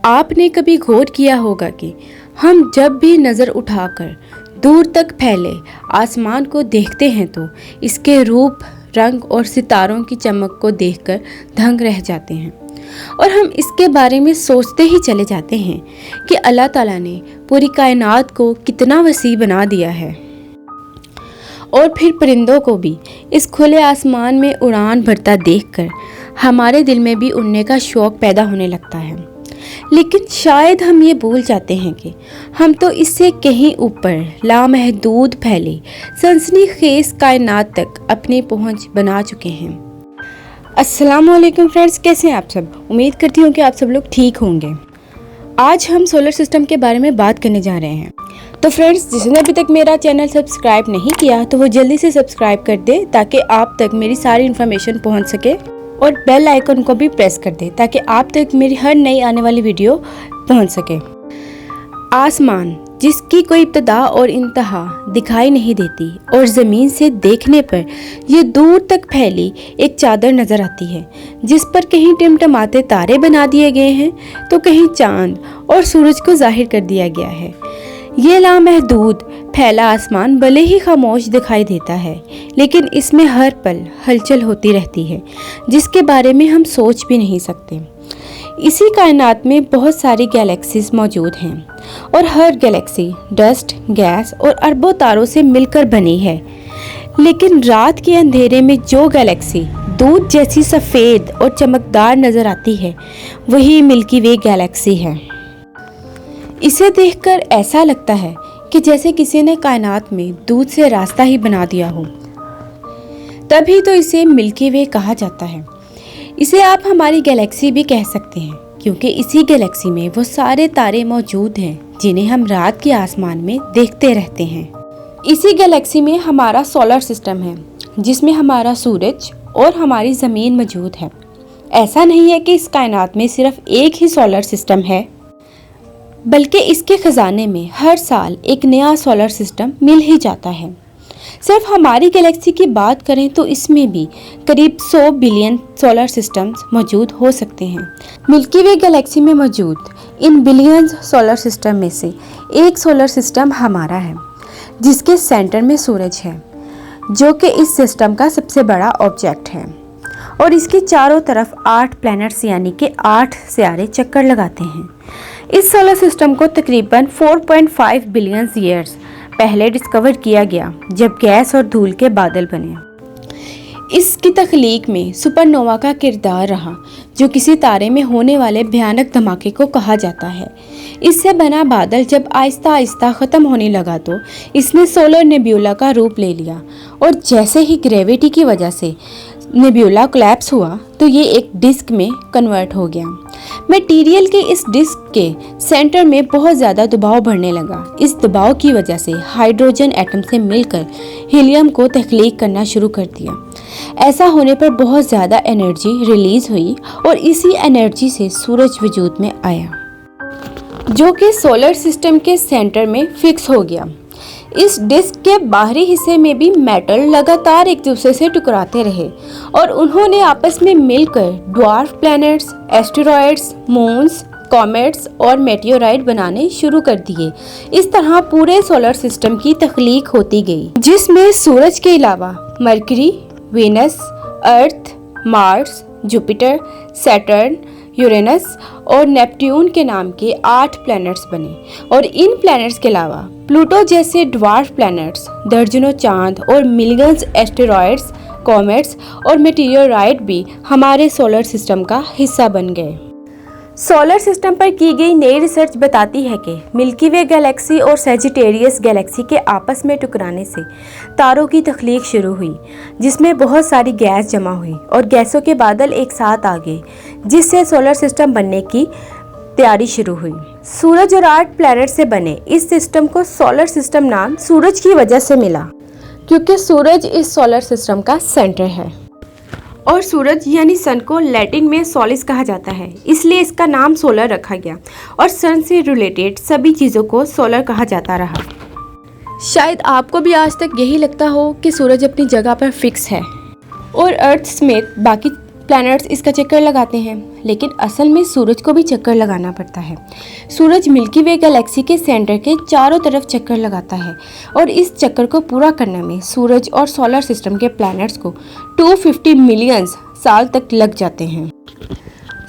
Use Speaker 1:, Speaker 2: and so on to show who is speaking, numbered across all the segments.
Speaker 1: आपने कभी गौर किया होगा कि हम जब भी नज़र उठाकर दूर तक फैले आसमान को देखते हैं तो इसके रूप, रंग और सितारों की चमक को देखकर दंग रह जाते हैं और हम इसके बारे में सोचते ही चले जाते हैं कि अल्लाह ताला ने पूरी कायनात को कितना वसी बना दिया है। और फिर परिंदों को भी इस खुले आसमान में उड़ान भरता देखकर हमारे दिल में भी उड़ने का शौक़ पैदा होने लगता है। लेकिन शायद हम ये भूल जाते हैं कि हम तो इससे कहीं ऊपर लामहदूद फैली सनसनीखेज कायनात तक अपनी पहुंच बना चुके हैं। अस्सलाम वालेकुम फ्रेंड्स, कैसे हैं आप सब? उम्मीद करती हूँ कि आप सब लोग ठीक होंगे। आज हम सोलर सिस्टम के बारे में बात करने जा रहे हैं। तो फ्रेंड्स, जिसने अभी तक मेरा चैनल सब्सक्राइब नहीं किया तो वो जल्दी से सब्सक्राइब कर दे ताकि आप तक मेरी सारी इन्फॉर्मेशन पहुँच सके, और बेल आइकन को भी प्रेस कर दे ताकि आप तक मेरी हर नई आने वाली वीडियो पहुंच सके। आसमान जिसकी कोई इब्तिदा और इंतहा दिखाई नहीं देती और ज़मीन से देखने पर ये दूर तक फैली एक चादर नज़र आती है जिस पर कहीं टिमटिमाते तारे बना दिए गए हैं तो कहीं चांद और सूरज को जाहिर कर दिया गया है। ये लामहदूद फैला आसमान भले ही खामोश दिखाई देता है लेकिन इसमें हर पल हलचल होती रहती है जिसके बारे में हम सोच भी नहीं सकते। इसी कायनात में बहुत सारी गैलेक्सीज मौजूद हैं और हर गैलेक्सी डस्ट, गैस और अरबों तारों से मिलकर बनी है। लेकिन रात के अंधेरे में जो गैलेक्सी दूध जैसी सफ़ेद और चमकदार नज़र आती है वही मिल्की वे गैलेक्सी है। इसे देखकर ऐसा लगता है कि जैसे किसी ने कायनात में दूध से रास्ता ही बना दिया हो, तभी तो इसे मिल्की वे कहा जाता है। इसे आप हमारी गैलेक्सी भी कह सकते हैं क्योंकि इसी गैलेक्सी में वो सारे तारे मौजूद हैं जिन्हें हम रात के आसमान में देखते रहते हैं। इसी गैलेक्सी में हमारा सोलर सिस्टम है जिसमें हमारा सूरज और हमारी ज़मीन मौजूद है। ऐसा नहीं है कि इस कायनात में सिर्फ एक ही सोलर सिस्टम है, बल्कि इसके ख़जाने में हर साल एक नया सोलर सिस्टम मिल ही जाता है। सिर्फ हमारी गैलेक्सी की बात करें तो इसमें भी करीब 100 बिलियन सोलर सिस्टम्स मौजूद हो सकते हैं। मिल्की वे गैलेक्सी में मौजूद इन बिलियंस सोलर सिस्टम में से एक सोलर सिस्टम हमारा है जिसके सेंटर में सूरज है जो कि इस सिस्टम का सबसे बड़ा ऑब्जेक्ट है और इसके चारों तरफ 8 प्लैनेट्स यानी कि 8 सितारे चक्कर लगाते हैं। इस सोलर सिस्टम को तकरीबन 4.5 बिलियन ईयर्स पहले डिस्कवर किया गया जब गैस और धूल के बादल बने। इसकी तख्लीक में सुपरनोवा का किरदार रहा जो किसी तारे में होने वाले भयानक धमाके को कहा जाता है। इससे बना बादल जब आहिस्ता आहिस्ता ख़त्म होने लगा तो इसने सोलर नेब्यूला का रूप ले लिया और जैसे ही ग्रेविटी की वजह से नेब्यूला कोलैप्स हुआ तो ये एक डिस्क में कन्वर्ट हो गया। मटेरियल के इस डिस्क के सेंटर में बहुत ज़्यादा दबाव बढ़ने लगा। इस दबाव की वजह से हाइड्रोजन एटम से मिलकर हीलियम को तख्लीक करना शुरू कर दिया। ऐसा होने पर बहुत ज़्यादा एनर्जी रिलीज़ हुई और इसी एनर्जी से सूरज वजूद में आया जो कि सोलर सिस्टम के सेंटर में फिक्स हो गया। इस डिस्क के बाहरी हिस्से में भी मेटल लगातार एक दूसरे से टकराते रहे और उन्होंने आपस में मिलकर dwarf planets, asteroids, moons, comets और मेटियोराइट बनाने शुरू कर दिए। इस तरह पूरे सोलर सिस्टम की तख्लीक होती गई जिसमें सूरज के अलावा मरकरी, वीनस, अर्थ, मार्स, जुपिटर, सैटर्न, यूरेनस और नेपट्यून के नाम के 8 प्लैनेट्स बने और इन प्लैनेट्स के अलावा प्लूटो जैसे ड्वार्फ प्लैनेट्स, दर्जनों चांद और मिलियंस एस्टेरॉयड्स, कॉमेट्स और मेटियोराइट भी हमारे सोलर सिस्टम का हिस्सा बन गए। सोलर सिस्टम पर की गई नई रिसर्च बताती है कि मिल्की वे गैलेक्सी और सैजिटेरियस गैलेक्सी के आपस में टकराने से तारों की तख्लीक शुरू हुई जिसमें बहुत सारी गैस जमा हुई और गैसों के बादल एक साथ आ गए जिससे सोलर सिस्टम बनने की तैयारी शुरू हुई। सूरज और 8 प्लैनेट से बने इस सिस्टम को सोलर सिस्टम नाम सूरज की वजह से मिला क्योंकि सूरज इस सोलर सिस्टम का सेंटर है और सूरज यानी सन को लैटिन में सोलिस कहा जाता है, इसलिए इसका नाम सोलर रखा गया और सन से रिलेटेड सभी चीज़ों को सोलर कहा जाता रहा। शायद आपको भी आज तक यही लगता हो कि सूरज अपनी जगह पर फिक्स है और अर्थ समेत बाकी प्लैनेट्स इसका चक्कर लगाते हैं, लेकिन असल में सूरज को भी चक्कर लगाना पड़ता है। सूरज मिल्की वे गैलेक्सी के सेंटर के चारों तरफ चक्कर लगाता है और इस चक्कर को पूरा करने में सूरज और सोलर सिस्टम के प्लैनेट्स को 250 मिलियन साल तक लग जाते हैं।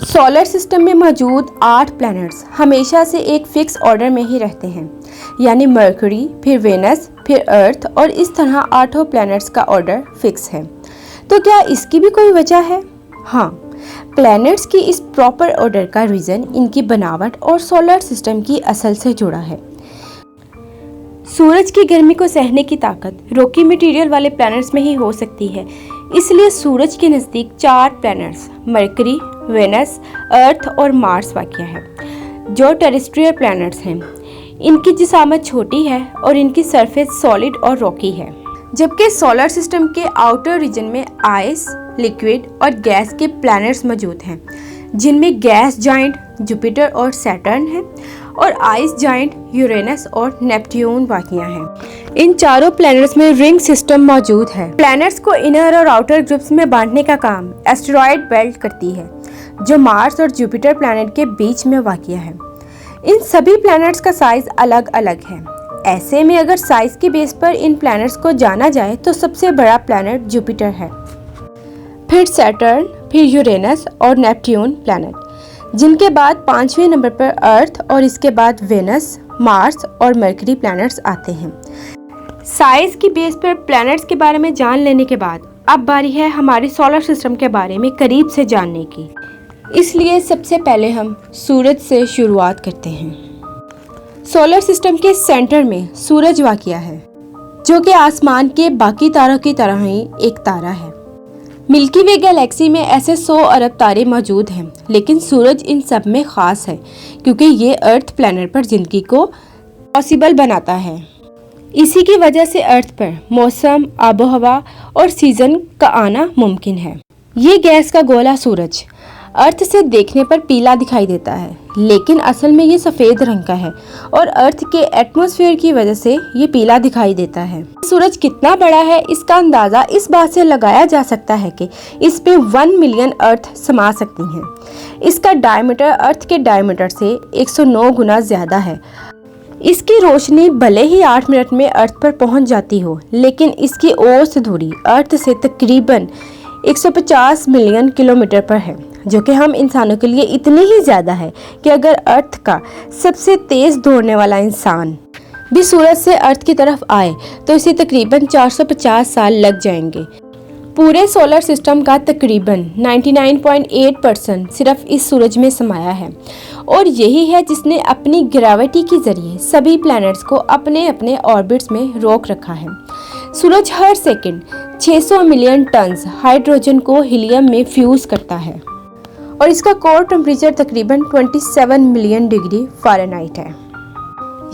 Speaker 1: सोलर सिस्टम में मौजूद 8 प्लैनेट्स हमेशा से एक फिक्स ऑर्डर में ही रहते हैं, यानी मरकरी, फिर वेनस, फिर अर्थ, और इस तरह 8 प्लैनेट्स का ऑर्डर फिक्स है। तो क्या इसकी भी कोई वजह है? हाँ, प्लैनेट्स की इस प्रॉपर ऑर्डर का रीज़न इनकी बनावट और सोलर सिस्टम की असल से जुड़ा है। सूरज की गर्मी को सहने की ताकत रॉकी मटेरियल वाले प्लैनेट्स में ही हो सकती है, इसलिए सूरज के नज़दीक 4 प्लैनेट्स मरकरी, वेनस, अर्थ और मार्स वाक़ है, जो टेरेस्ट्रियल प्लैनेट्स हैं। इनकी जिसामत छोटी है और इनकी सरफेस सॉलिड और रॉकी है, जबकि सोलर सिस्टम के आउटर रीजन में आइस, लिक्विड और गैस के प्लैनेट्स मौजूद हैं, जिनमें गैस जाइंट जुपिटर और सैटर्न है और आइस जाइंट यूरेनस और नेपट्यून वाक़िया हैं। इन चारों प्लैनेट्स में रिंग सिस्टम मौजूद है। प्लैनेट्स को इनर और आउटर ग्रुप्स में बांटने का काम एस्टेरॉयड बेल्ट करती है, जो मार्स और जुपिटर प्लैनेट के बीच में वाक़िया है। इन सभी प्लैनेट्स का साइज अलग अलग है। ऐसे में अगर साइज की बेस पर इन प्लैनेट्स को जाना जाए तो सबसे बड़ा प्लैनेट जुपिटर है, फिर सैटर्न, फिर यूरेनस और नेपट्यून प्लैनेट, जिनके बाद 5वें नंबर पर अर्थ और इसके बाद वेनस, मार्स और मरकरी प्लैनेट्स आते हैं। साइज की बेस पर प्लैनेट्स के बारे में जान लेने के बाद अब बारी है हमारे सोलर सिस्टम के बारे में करीब से जानने की। इसलिए सबसे पहले हम सूरज से शुरुआत करते हैं। सोलर सिस्टम के सेंटर में सूरज वाक़िया है, जो कि आसमान के बाकी तारों की तरह ही एक तारा है। मिल्की वे गैलेक्सी में ऐसे 100 अरब तारे मौजूद हैं, लेकिन सूरज इन सब में ख़ास है क्योंकि ये अर्थ प्लैनेट पर ज़िंदगी को पॉसिबल बनाता है। इसी की वजह से अर्थ पर मौसम, आबोहवा और सीज़न का आना मुमकिन है। ये गैस का गोला सूरज अर्थ से देखने पर पीला दिखाई देता है, लेकिन असल में ये सफ़ेद रंग का है और अर्थ के एटमॉस्फेयर की वजह से ये पीला दिखाई देता है। सूरज कितना बड़ा है इसका अंदाज़ा इस बात से लगाया जा सकता है कि इस पे 1 मिलियन अर्थ समा सकती हैं। इसका डायमीटर अर्थ के डायमीटर से 109 गुना ज़्यादा है। इसकी रोशनी भले ही 8 मिनट में अर्थ पर पहुंच जाती हो, लेकिन इसकी औसत दूरी अर्थ से तकरीबन 150 मिलियन किलोमीटर पर है, जो कि हम इंसानों के लिए इतनी ही ज़्यादा है कि अगर अर्थ का सबसे तेज़ दौड़ने वाला इंसान भी सूरज से अर्थ की तरफ आए तो इसे तकरीबन 450 साल लग जाएंगे। पूरे सोलर सिस्टम का तकरीबन 99.8% सिर्फ इस सूरज में समाया है और यही है जिसने अपनी ग्रेविटी के ज़रिए सभी प्लैनेट्स को अपने अपने ऑर्बिट्स में रोक रखा है। सूरज हर सेकंड 600 मिलियन टन्स हाइड्रोजन को हीलियम में फ्यूज़ करता है और इसका कोर टेम्परेचर तकरीबन 27 मिलियन डिग्री फ़ारेनहाइट है,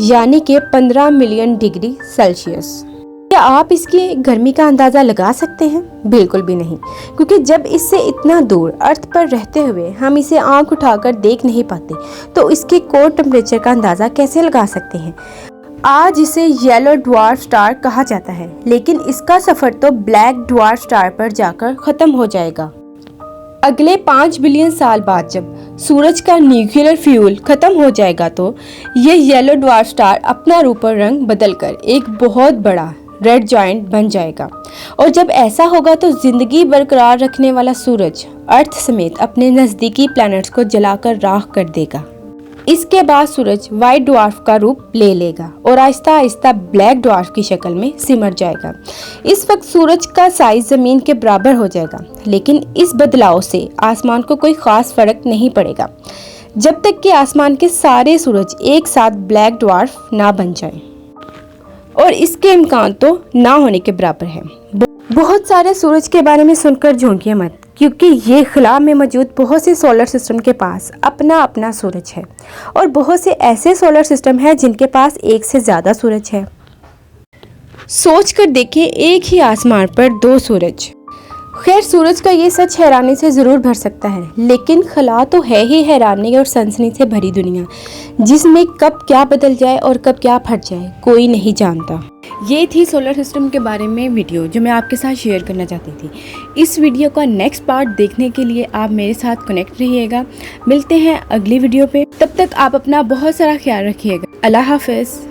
Speaker 1: यानी कि 15 मिलियन डिग्री सेल्सियस। क्या आप इसकी गर्मी का अंदाज़ा लगा सकते हैं? बिल्कुल भी नहीं, क्योंकि जब इससे इतना दूर अर्थ पर रहते हुए हम इसे आंख उठाकर देख नहीं पाते तो इसके कोर टेम्परेचर का अंदाज़ा कैसे लगा सकते हैं? आज इसे येलो ड्वार्फ स्टार कहा जाता है, लेकिन इसका सफ़र तो ब्लैक ड्वार्फ स्टार पर जाकर ख़त्म हो जाएगा। अगले 5 बिलियन साल बाद जब सूरज का न्यूक्लियर फ्यूल खत्म हो जाएगा तो ये येलो ड्वार्फ स्टार अपना रूप और रंग बदलकर एक बहुत बड़ा रेड जायंट बन जाएगा और जब ऐसा होगा तो जिंदगी बरकरार रखने वाला सूरज अर्थ समेत अपने नज़दीकी प्लैनेट्स को जलाकर राख कर देगा। इसके बाद सूरज वाइट ड्वार्फ का रूप ले लेगा और आहिस्ता आहिस्ता ब्लैक ड्वार्फ की शक्ल में सिमट जाएगा। इस वक्त सूरज का साइज ज़मीन के बराबर हो जाएगा, लेकिन इस बदलाव से आसमान को कोई ख़ास फ़र्क नहीं पड़ेगा जब तक कि आसमान के सारे सूरज एक साथ ब्लैक ड्वार्फ ना बन जाए, और इसके इम्कान तो ना होने के बराबर है। बहुत सारे सूरज के बारे में सुनकर झोंकिए मत, क्योंकि ये खला में मौजूद बहुत से सोलर सिस्टम के पास अपना अपना सूरज है और बहुत से ऐसे सोलर सिस्टम हैं जिनके पास एक से ज़्यादा सूरज है। सोच कर देखिए, एक ही आसमान पर 2 सूरज। खैर, सूरज का ये सच हैरानी से ज़रूर भर सकता है, लेकिन खला तो है ही हैरानी और सनसनी से भरी दुनिया, जिसमें कब क्या बदल जाए और कब क्या फट जाए कोई नहीं जानता। ये थी सोलर सिस्टम के बारे में वीडियो जो मैं आपके साथ शेयर करना चाहती थी। इस वीडियो का नेक्स्ट पार्ट देखने के लिए आप मेरे साथ कनेक्ट रहिएगा। मिलते हैं अगली वीडियो पे, तब तक आप अपना बहुत सारा ख्याल रखिएगा। अल्लाह हाफ़िज़।